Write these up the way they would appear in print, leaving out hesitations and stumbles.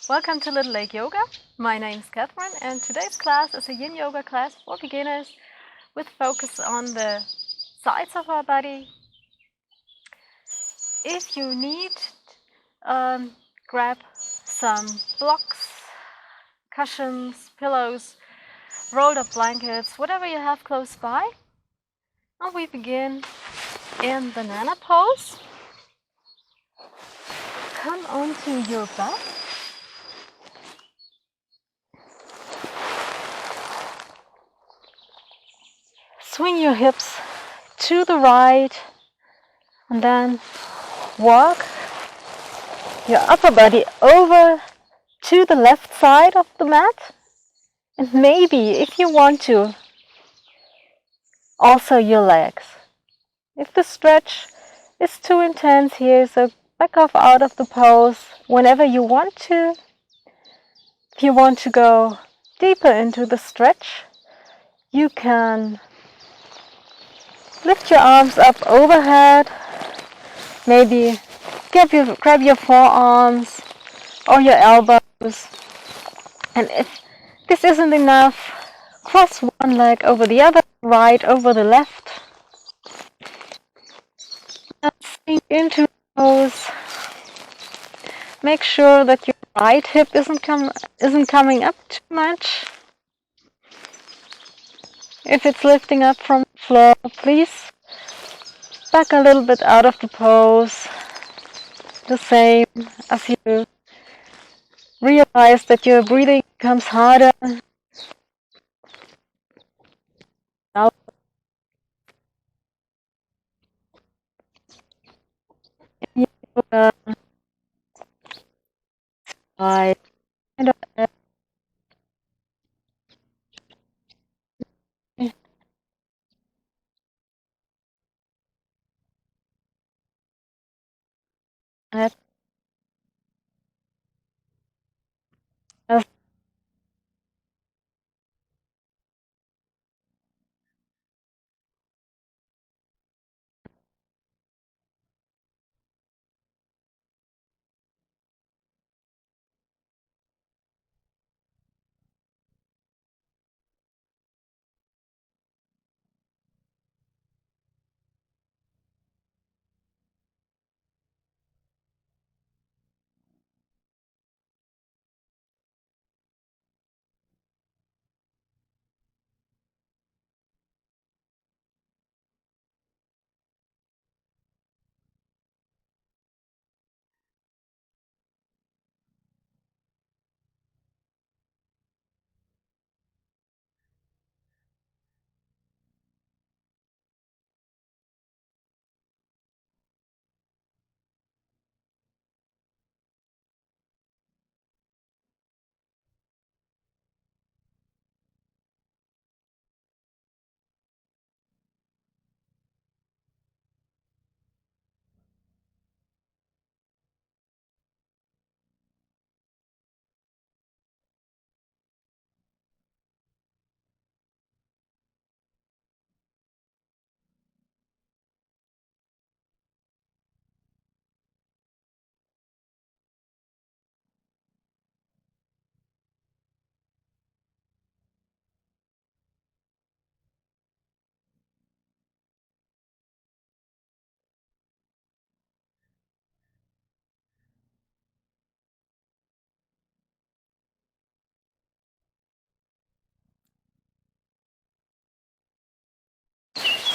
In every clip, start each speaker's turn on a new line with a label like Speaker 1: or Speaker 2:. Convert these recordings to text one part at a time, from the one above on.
Speaker 1: Welcome to Little Lake Yoga. My name is Catherine and today's class is a Yin Yoga class for beginners with focus on the sides of our body. If you need, grab some blocks, cushions, pillows, rolled up blankets, whatever you have close by. And we begin in the Nana pose. Come onto your back. Swing your hips to the right and then walk your upper body over to the left side of the mat. And maybe, if you want to, also your legs. If the stretch is too intense here, so back off out of the pose whenever you want to. If you want to go deeper into the stretch, you can lift your arms up overhead, maybe grab your forearms or your elbows, and if this isn't enough, cross one leg over the other, right over the left, and sink into pose. Make sure that your right hip isn't coming up too much. If it's lifting up from the floor, please back a little bit out of the pose, the same as you realize that your breathing becomes harder. Now, side, and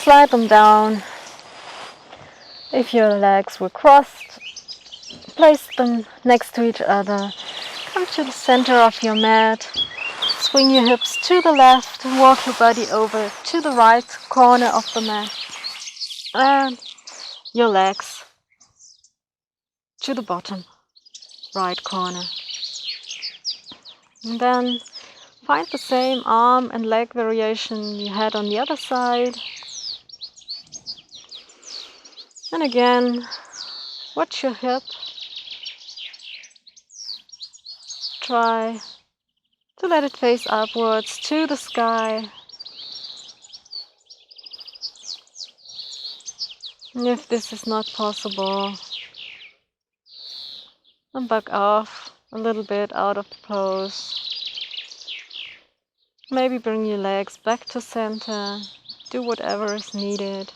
Speaker 1: slide them down. If your legs were crossed, place them next to each other. Come to the center of your mat. Swing your hips to the left. Walk your body over to the right corner of the mat. And your legs to the bottom right corner. And then find the same arm and leg variation you had on the other side. And again, watch your hip. Try to let it face upwards to the sky. And if this is not possible, then back off a little bit out of the pose. Maybe bring your legs back to center. Do whatever is needed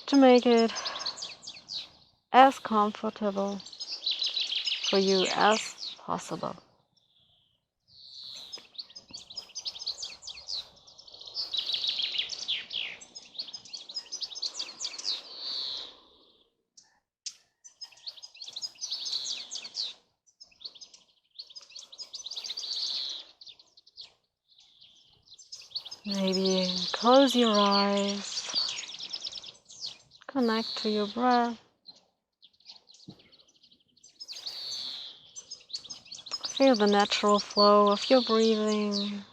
Speaker 1: to make it as comfortable for you as possible. Maybe close your eyes, connect to your breath. Feel the natural flow of your breathing.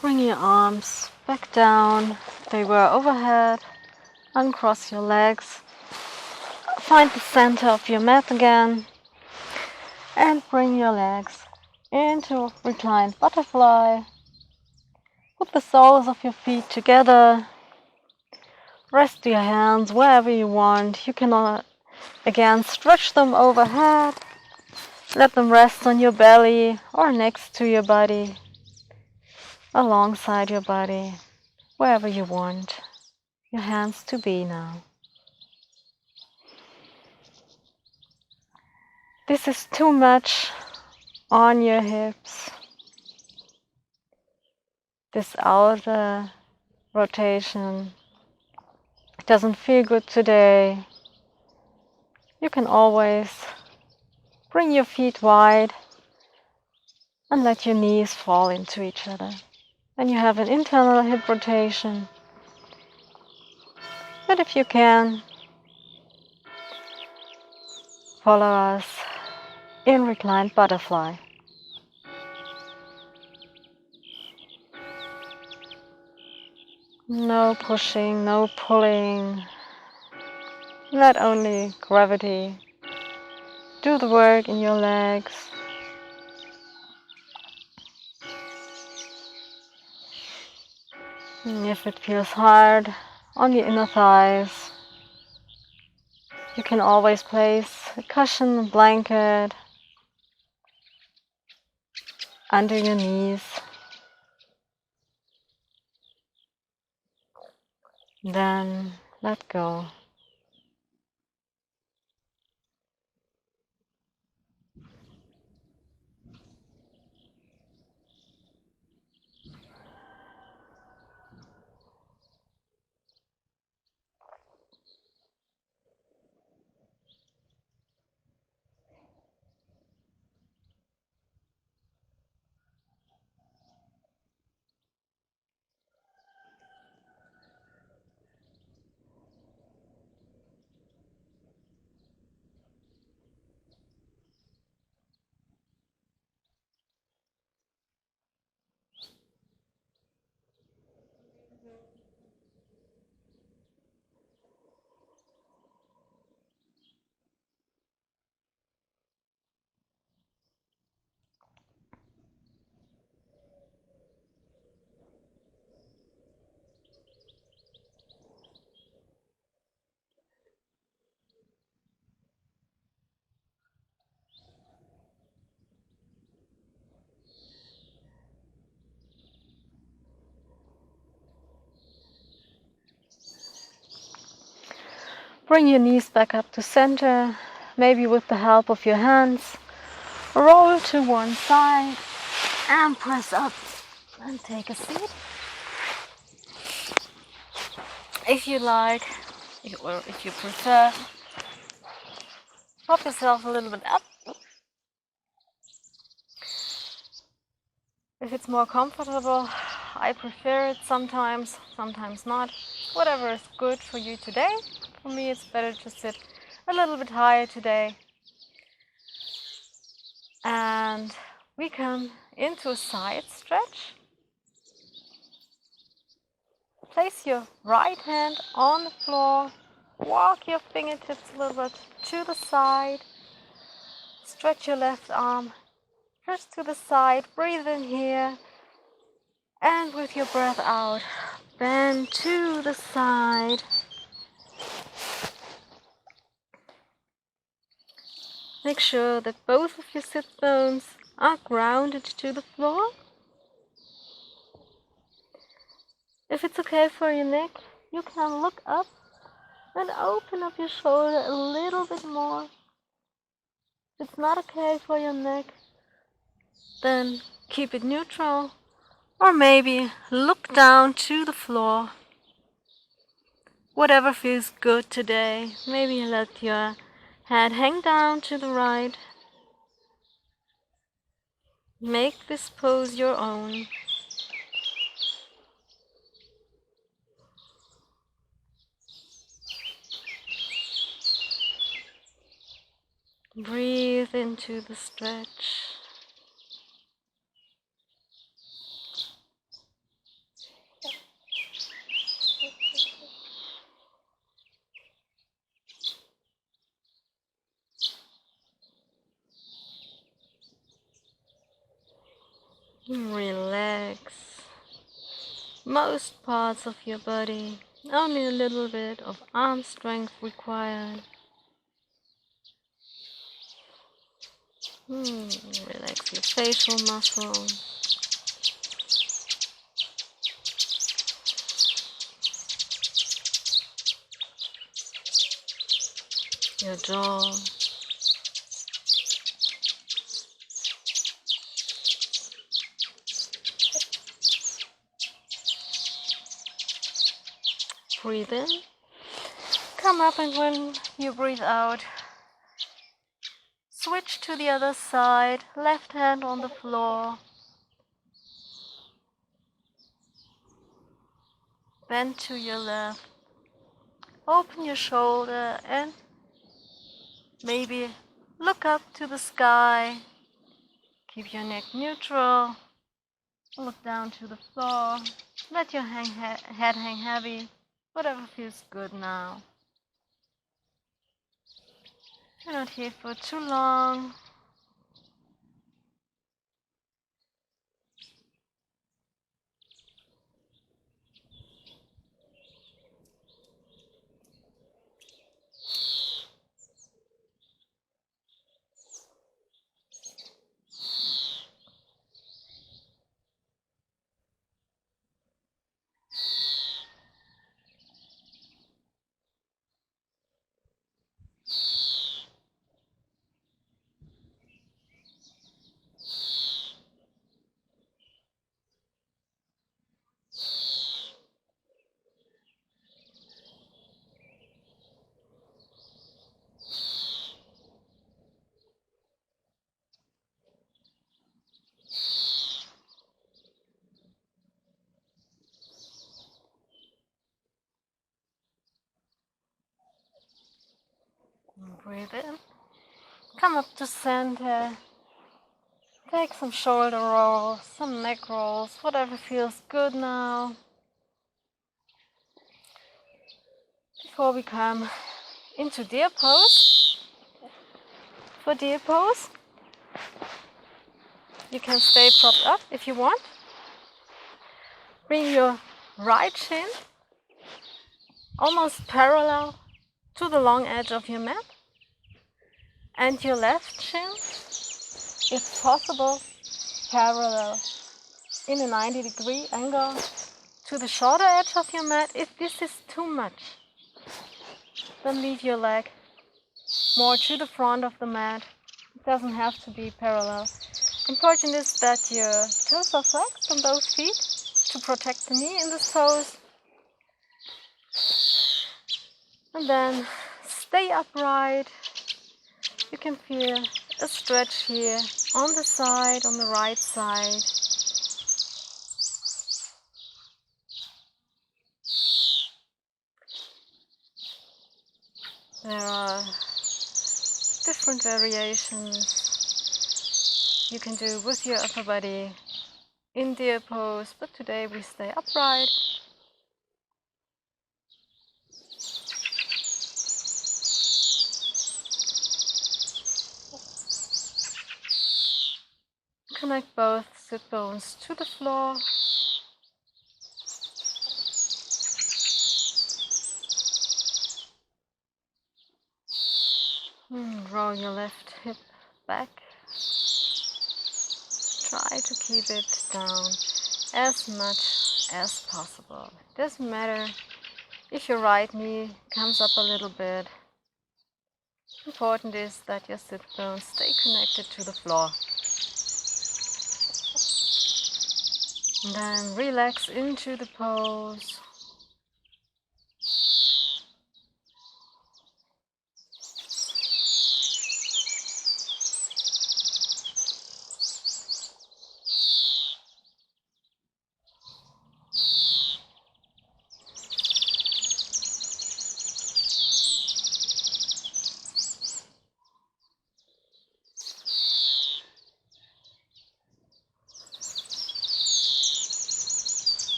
Speaker 1: Bring your arms back down. They were overhead. Uncross your legs. Find the center of your mat again. And bring your legs into reclined butterfly. Put the soles of your feet together. Rest your hands wherever you want. You can again stretch them overhead. Let them rest on your belly or next to your body, alongside your body, wherever you want your hands to be now. This is too much on your hips. This outer rotation doesn't feel good today. You can always bring your feet wide and let your knees fall into each other. Then you have an internal hip rotation. But if you can, follow us in reclined butterfly. No pushing, no pulling. Let only gravity do the work in your legs. And if it feels hard on the inner thighs, you can always place a cushion, a blanket under your knees. Then let go. Bring your knees back up to center, maybe with the help of your hands. Roll to one side and press up and take a seat. If you like, or if you prefer, prop yourself a little bit up. If it's more comfortable, I prefer it sometimes not. Whatever is good for you today. For me, it's better to sit a little bit higher today. And we come into a side stretch. Place your right hand on the floor. Walk your fingertips a little bit to the side. Stretch your left arm just to the side. Breathe in here. And with your breath out, bend to the side. Make sure that both of your sit bones are grounded to the floor. If it's okay for your neck, you can look up and open up your shoulder a little bit more. If it's not okay for your neck, then keep it neutral. Or maybe look down to the floor. Whatever feels good today. Maybe let your head hang down to the right. Make this pose your own. Breathe into the stretch. Relax most parts of your body. Only a little bit of arm strength required. Relax your facial muscle. Your jaw. Breathe in. Come up, and when you breathe out, switch to the other side. Left hand on the floor. Bend to your left. Open your shoulder and maybe look up to the sky. Keep your neck neutral. Look down to the floor. Let your head hang heavy. Whatever feels good now. Do not here for too long. Breathe in. Come up to center. Take some shoulder rolls, some neck rolls, whatever feels good now. Before we come into deer pose. For deer pose, you can stay propped up if you want. Bring your right shin almost parallel to the long edge of your mat, and your left shin, if possible, parallel in a 90-degree angle to the shorter edge of your mat. If this is too much, Then leave your leg more to the front of the mat. It doesn't have to be parallel. Important is that your toes are flexed on both feet to protect the knee in this pose. And then stay upright. You can feel a stretch here on the side, on the right side. There are different variations you can do with your upper body in deer pose, but today we stay upright. Connect both sit bones to the floor. Roll your left hip back. Try to keep it down as much as possible. Doesn't matter if your right knee comes up a little bit. Important is that your sit bones stay connected to the floor. And then relax into the pose.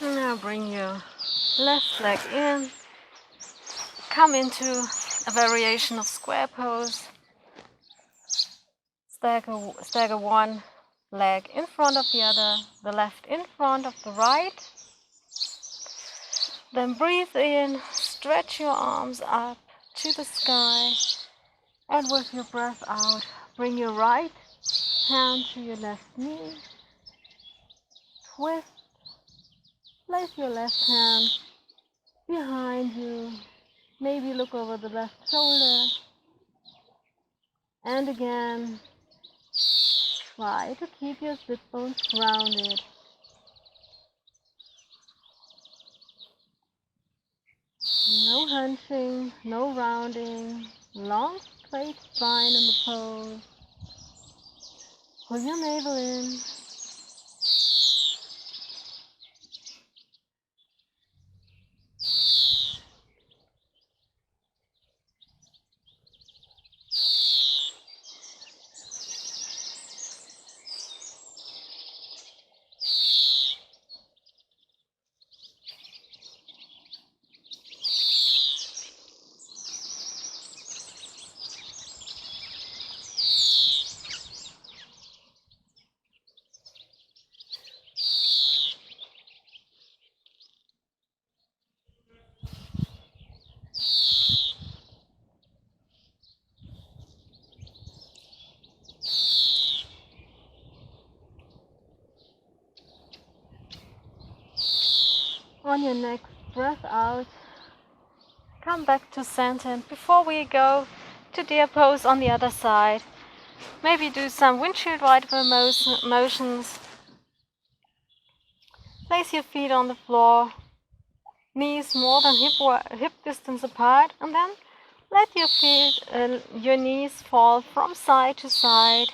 Speaker 1: Now bring your left leg in. Come into a variation of square pose. Stagger one leg in front of the other, the left in front of the right. Then breathe in, stretch your arms up to the sky, and with your breath out, bring your right hand to your left knee. Twist. Place your left hand behind you. Maybe look over the left shoulder. And again, try to keep your sit bones grounded. No hunching, no rounding. Long, straight spine in the pose. Pull your navel in. On your next breath out, come back to center. And before we go to deer pose on the other side, maybe do some windshield wiper motions. Place your feet on the floor, knees more than hip distance apart, and then let your knees fall from side to side.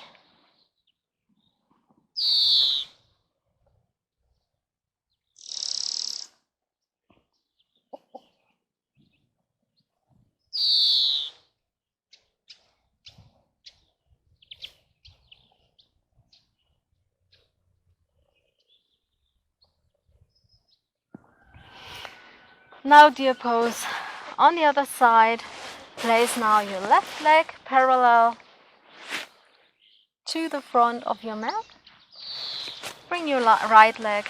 Speaker 1: Now deer pose on the other side. Place now your left leg parallel to the front of your mat. Bring your right leg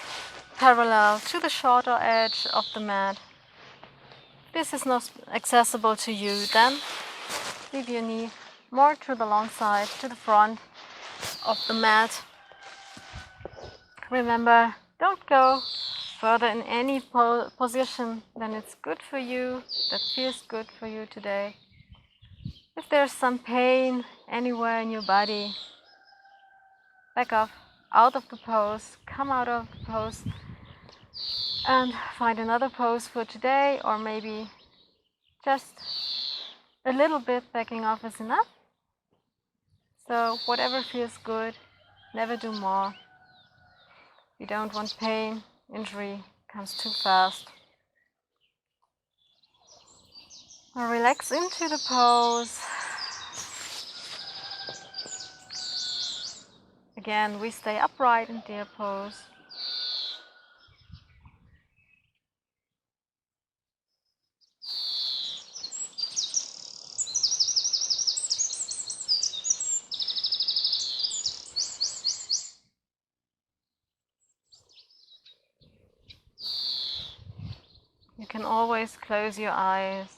Speaker 1: parallel to the shorter edge of the mat. This is not accessible to you, then leave your knee more to the long side, to the front of the mat. Remember, don't go further in any position than it's good for you, that feels good for you today. If there's some pain anywhere in your body, back up, out of the pose, come out of the pose and find another pose for today, or maybe just a little bit backing off is enough. So whatever feels good, never do more. You don't want pain, injury comes too fast. Now relax into the pose. Again, we stay upright in deer pose. You can always close your eyes.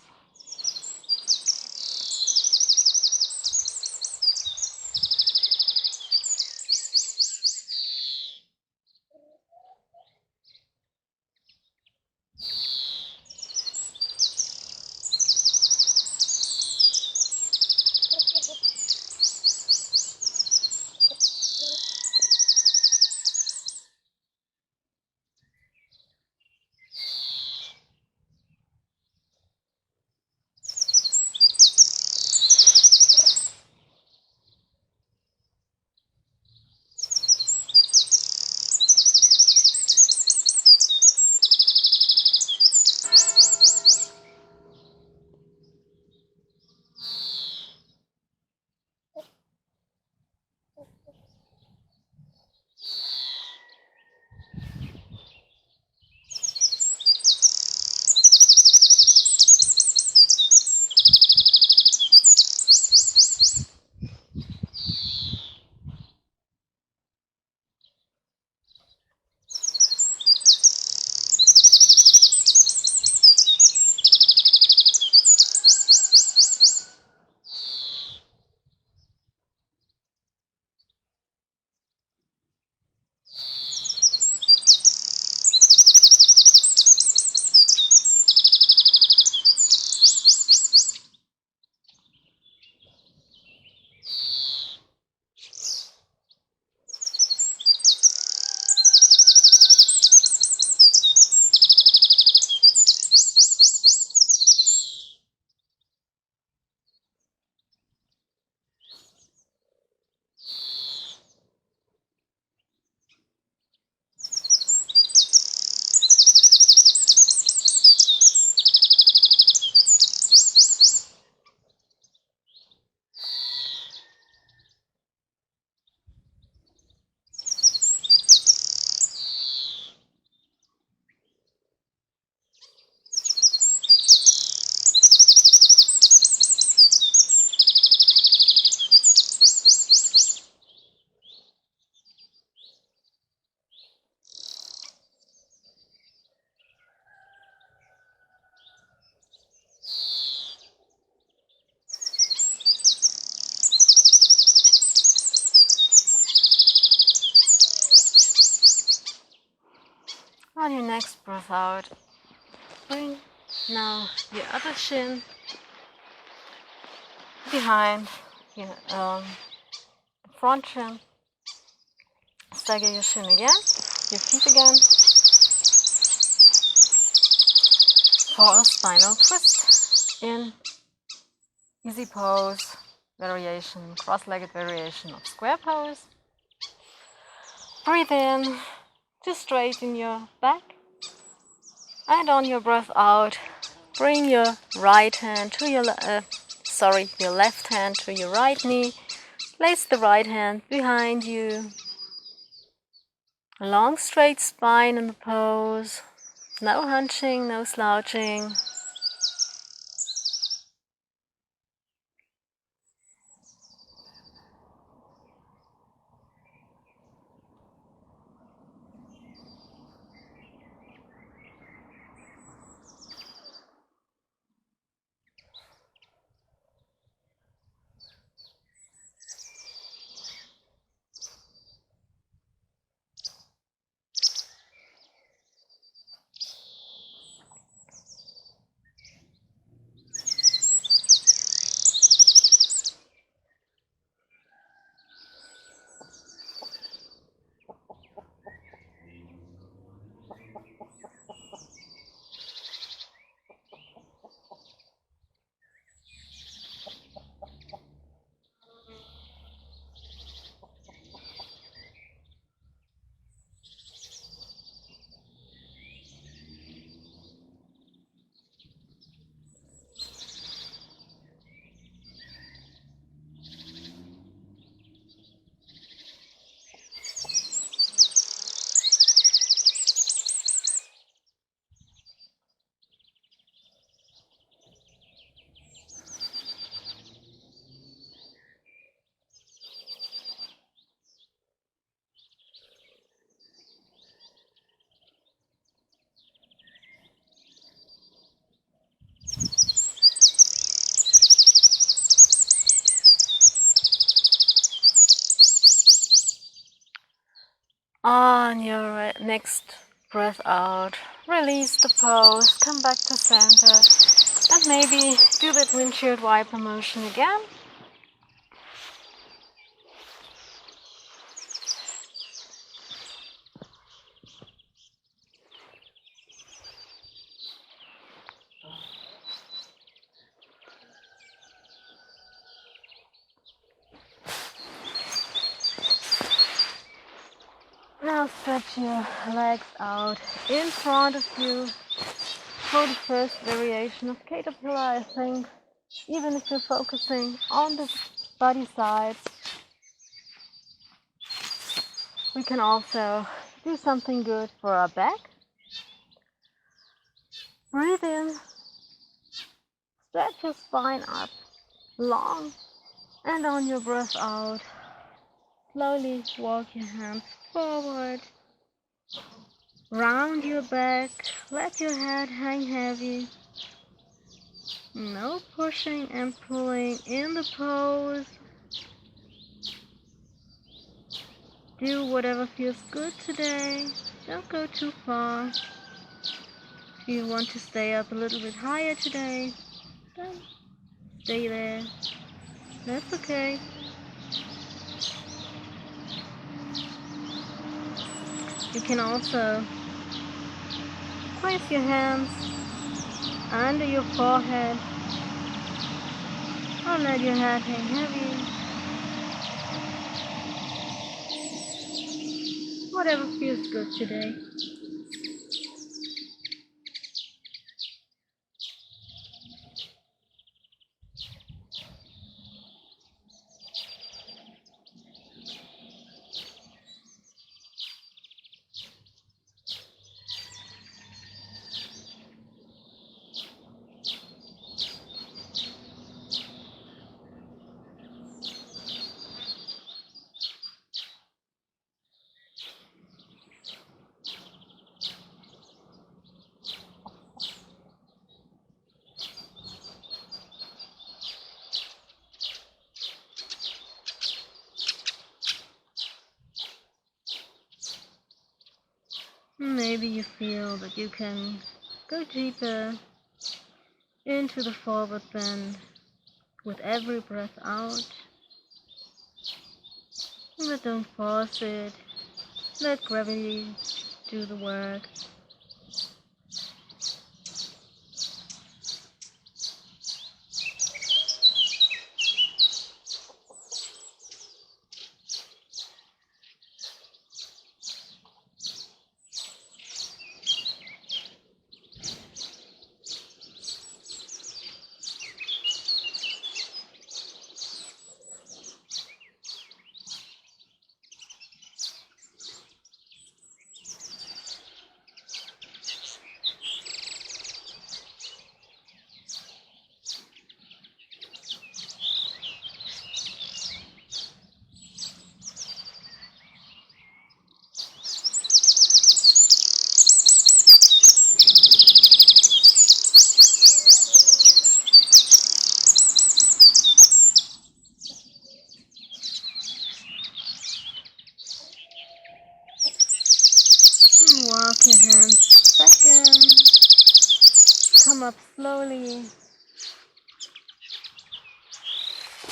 Speaker 1: On your next breath out, bring Now your other shin behind the front shin. Stagger your shin again, your feet again, for a spinal twist in easy pose variation, cross-legged variation of square pose. Breathe in to straighten your back, and on your breath out, bring your right hand to your left hand to your right knee. Place the right hand behind you. A long straight spine in the pose. No hunching, no slouching. On your next breath out, release the pose, come back to center, and maybe do that windshield wiper motion again. Now stretch your legs out in front of you for the first variation of caterpillar, I think. Even if you're focusing on the body sides, we can also do something good for our back. Breathe in, stretch your spine up long, and on your breath out, slowly walk your hands forward. Round your back, let your head hang heavy. No pushing and pulling in the pose. Do whatever feels good today. Don't go too far. If you want to stay up a little bit higher today, then stay there. That's okay. You can also place your hands under your forehead or let your head hang heavy. Whatever feels good today. Maybe you feel that you can go deeper into the forward bend with every breath out. But don't force it. Let gravity do the work. Walk your hands back in. Come up slowly.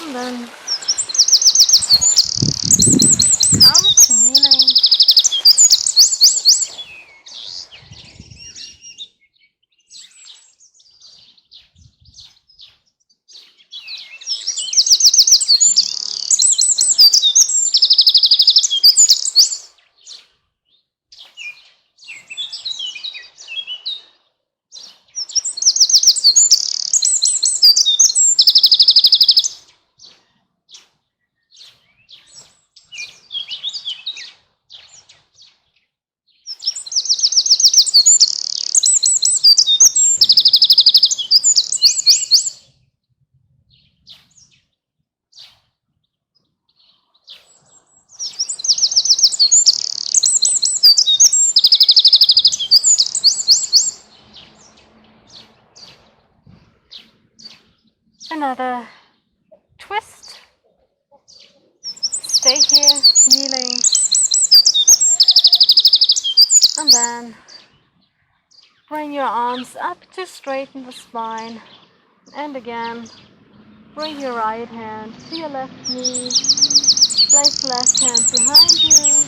Speaker 1: And then come to kneeling. Another twist. Stay here, kneeling. And then bring your arms up to straighten the spine. And again, bring your right hand to your left knee. Place the left hand behind you.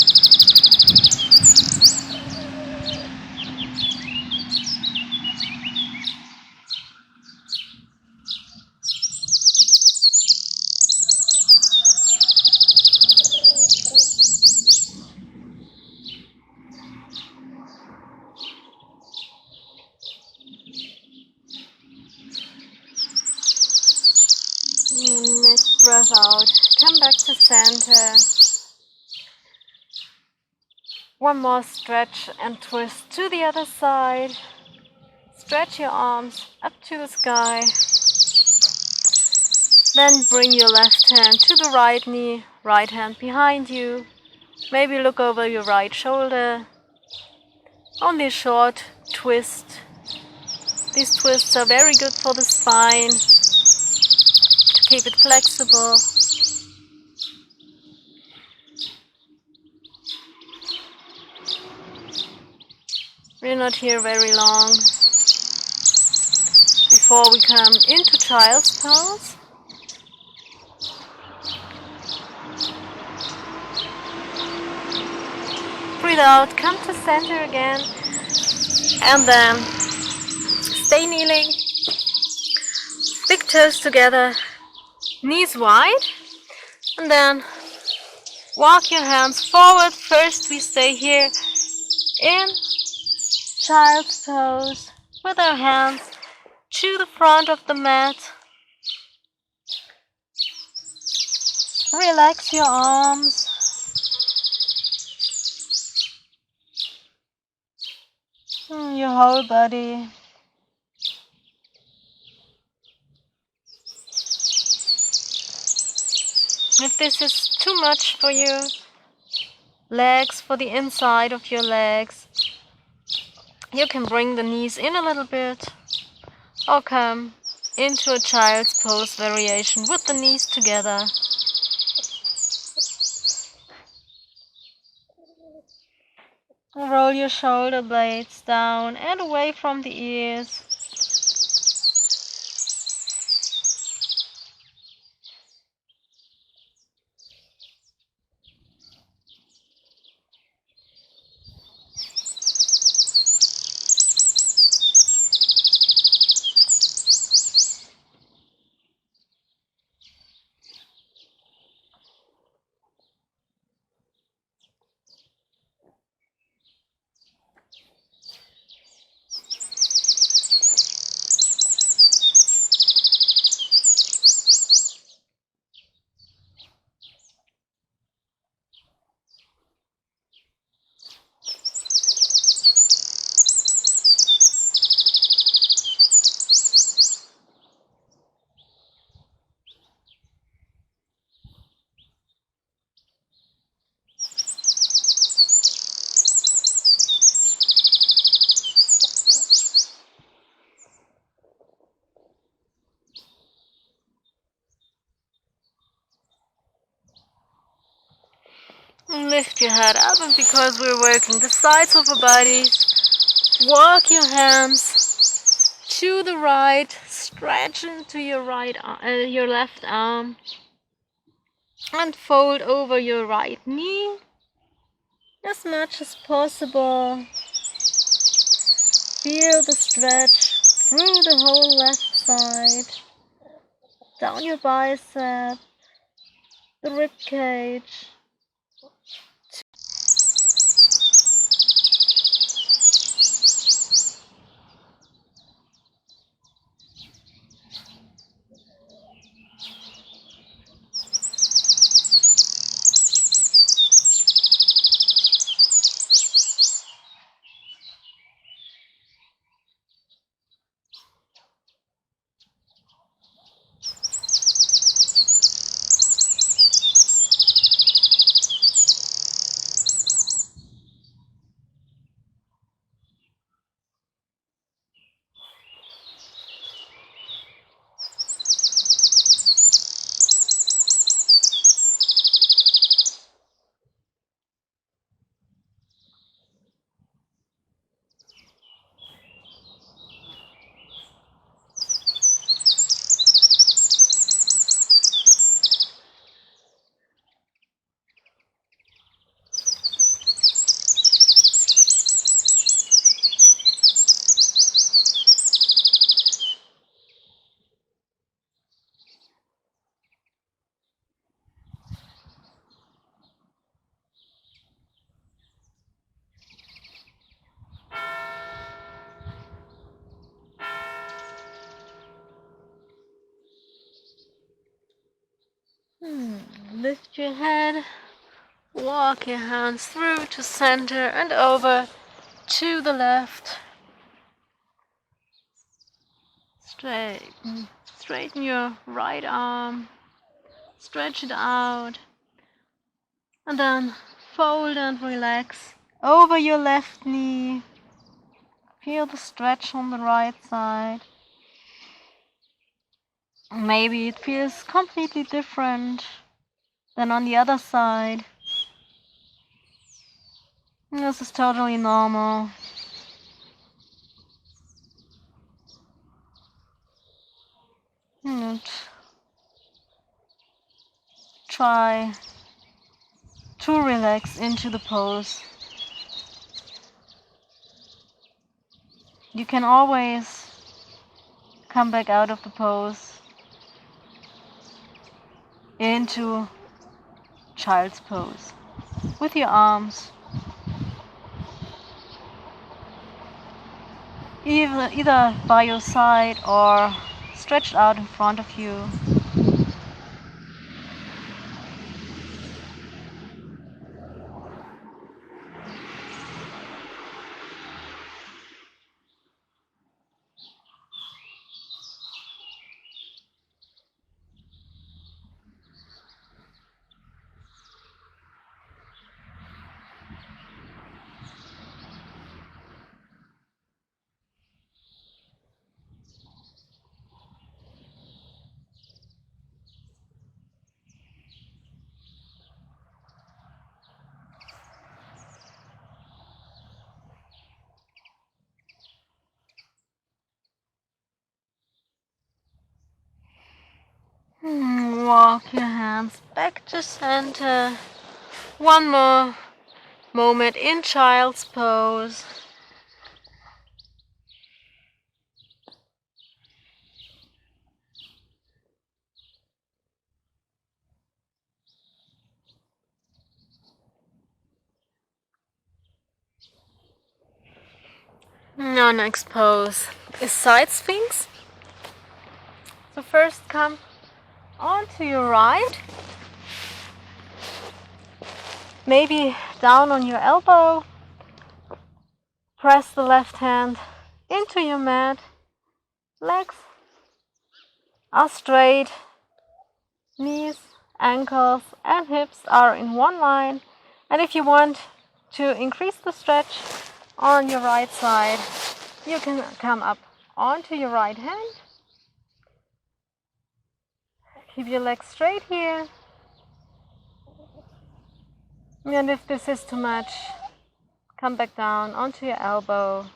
Speaker 1: Next breath out. Come back to center. One more stretch and twist to the other side. Stretch your arms up to the sky. Then bring your left hand to the right knee, right hand behind you. Maybe look over your right shoulder. Only a short twist. These twists are very good for the spine, to keep it flexible. We're not here very long before we come into child's pose. Breathe out, come to center again, and then stay kneeling. Big toes together, knees wide, and then walk your hands forward. First we stay here in child's pose with our hands to the front of the mat. Relax your arms. Your whole body. If this is too much for you, legs for the inside of your legs, you can bring the knees in a little bit or come into a child's pose variation with the knees together. Roll your shoulder blades down and away from the ears. Lift your head up, and because we're working the sides of our bodies, walk your hands to the right, stretch into your your left arm, and fold over your right knee as much as possible. Feel the stretch through the whole left side, down your bicep, the rib cage. Lift your head, walk your hands through to center and over to the left. Straighten your right arm, stretch it out, and then fold and relax over your left knee. Feel the stretch on the right side. Maybe it feels completely different than on the other side. This is totally normal. And try to relax into the pose. You can always come back out of the pose into child's pose with your arms either by your side or stretched out in front of you. Walk your hands back to center. One more moment in child's pose. Now next pose is side sphinx. So first come onto your right, maybe down on your elbow. Press the left hand into your mat. Legs are straight. Knees, ankles and hips are in one line. And if you want to increase the stretch on your right side, you can come up onto your right hand. Keep your legs straight here. And if this is too much, come back down onto your elbow.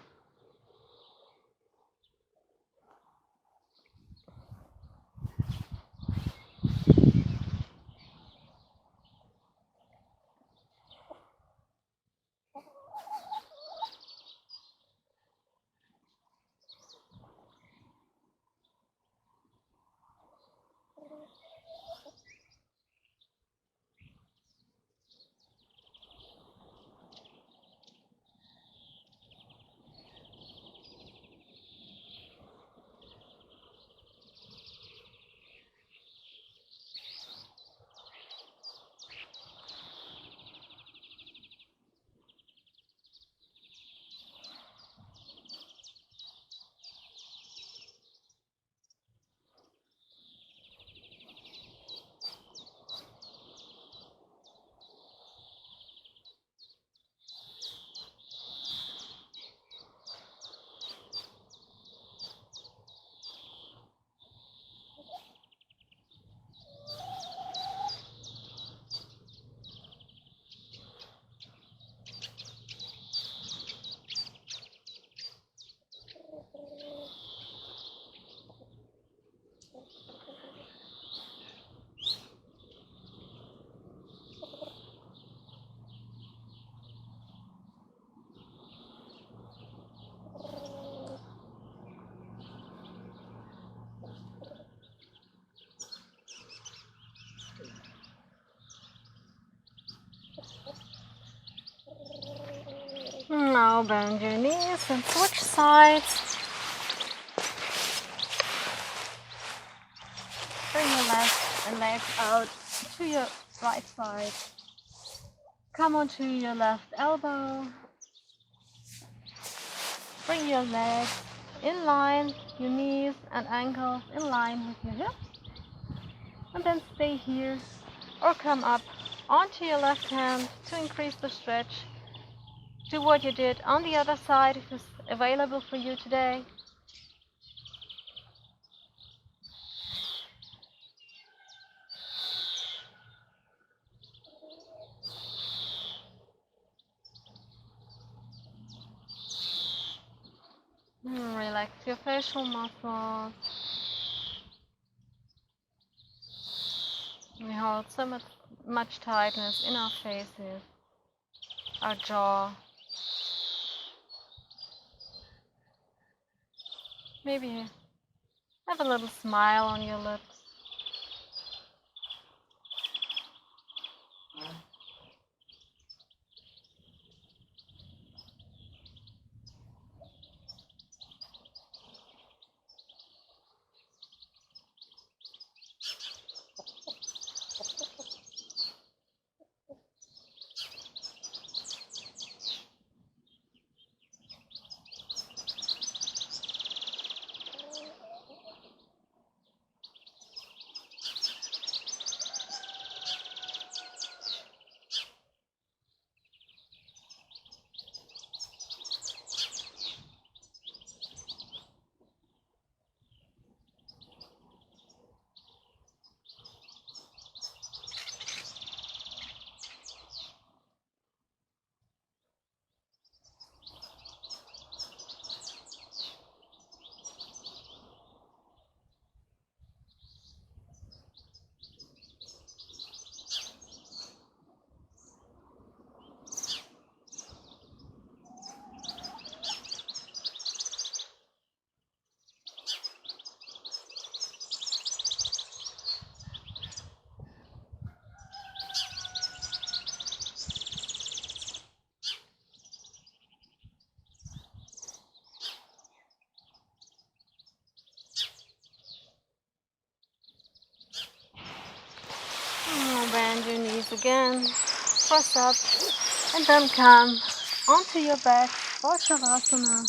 Speaker 1: Now bend your knees and switch sides. Bring your left leg out to your right side. Come onto your left elbow. Bring your legs in line, your knees and ankles in line with your hips. And then stay here or come up onto your left hand to increase the stretch. Do what you did on the other side if it's available for you today. Relax your facial muscles. We hold so much tightness in our faces, our jaw. Maybe have a little smile on your lips. Bend your knees again, press up, and then come onto your back for Shavasana.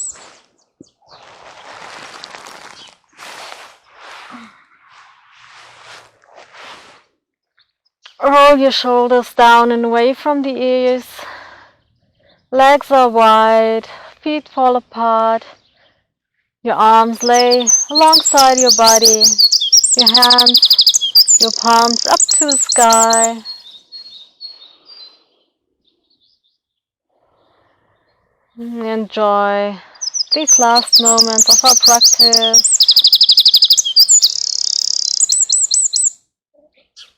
Speaker 1: Roll your shoulders down and away from the ears. Legs are wide, feet fall apart. Your arms lay alongside your body, your hands, your palms up to the sky. Enjoy these last moments of our practice.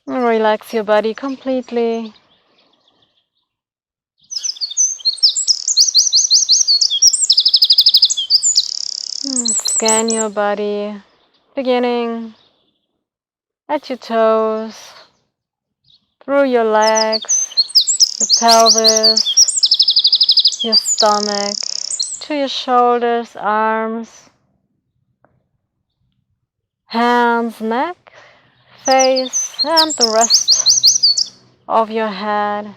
Speaker 1: Relax your body completely. Scan your body, beginning at your toes, through your legs, your pelvis, your stomach, to your shoulders, arms, hands, neck, face, and the rest of your head.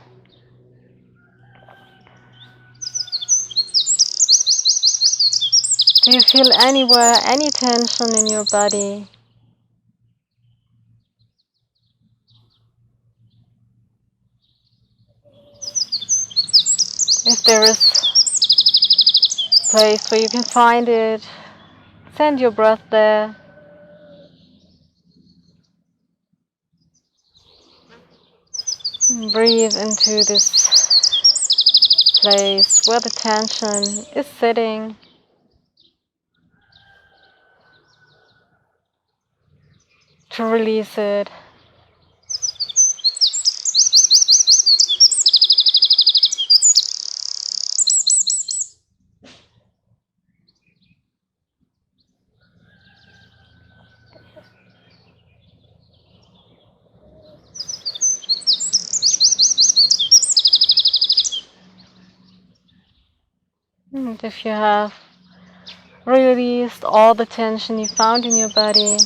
Speaker 1: Do you feel anywhere any tension in your body? If there is a place where you can find it, send your breath there. And breathe into this place where the tension is sitting. To release it. And if you have released all the tension you found in your body,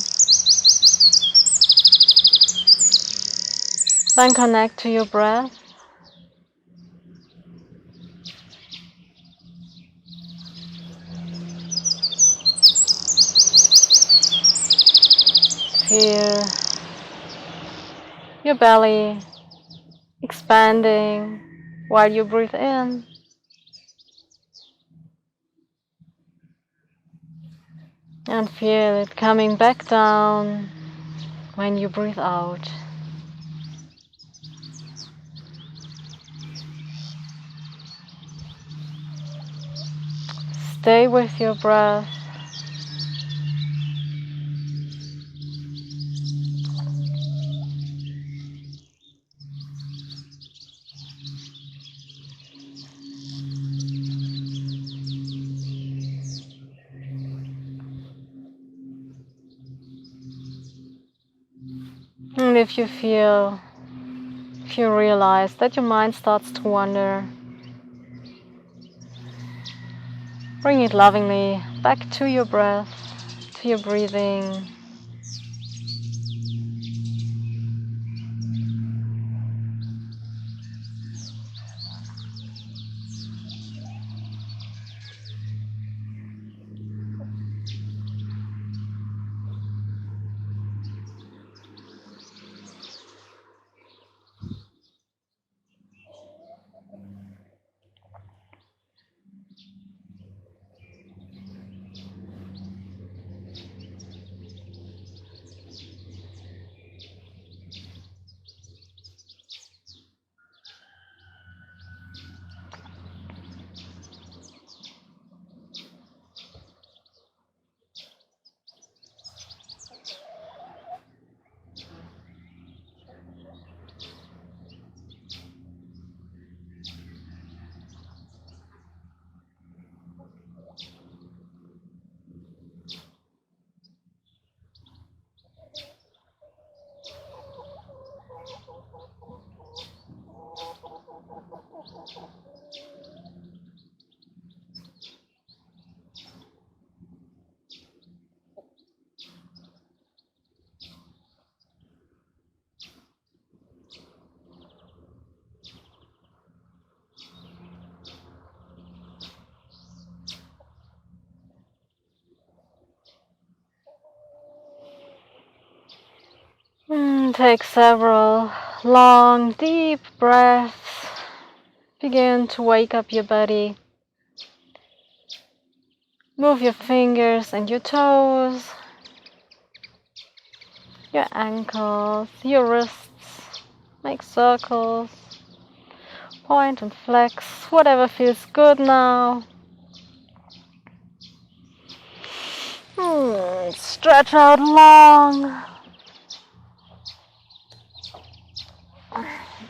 Speaker 1: then connect to your breath. Feel your belly expanding while you breathe in. And feel it coming back down when you breathe out. Stay with your breath. And if you realize that your mind starts to wander, bring it lovingly back to your breath, to your breathing. Take several long, deep breaths. Begin to wake up your body. Move your fingers and your toes, your ankles, your wrists. Make circles. Point and flex, whatever feels good now. Stretch out long.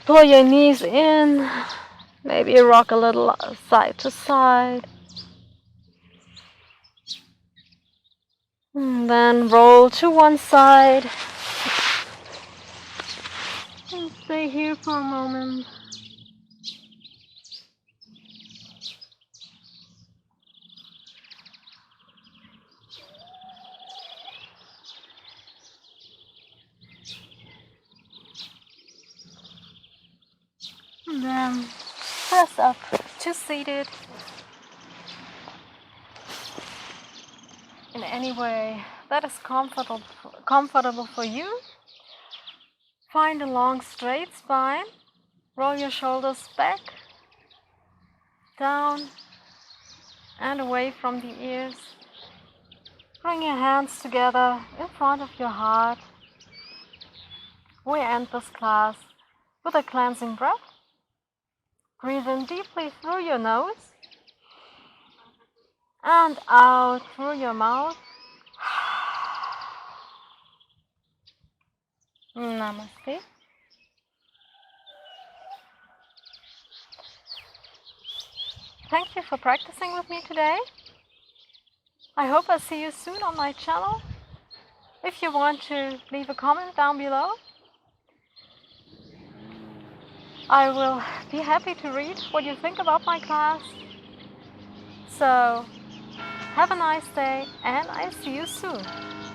Speaker 1: Pull your knees in. Maybe rock a little side to side. And then roll to one side. And stay here for a moment. And then press up to seated. In any way that is comfortable for you. Find a long straight spine. Roll your shoulders back, down and away from the ears. Bring your hands together in front of your heart. We end this class with a cleansing breath. Breathe in deeply through your nose and out through your mouth. Namaste. Thank you for practicing with me today. I hope I see you soon on my channel. If you want to leave a comment down below, I will be happy to read what you think about my class. So, have a nice day and I see you soon.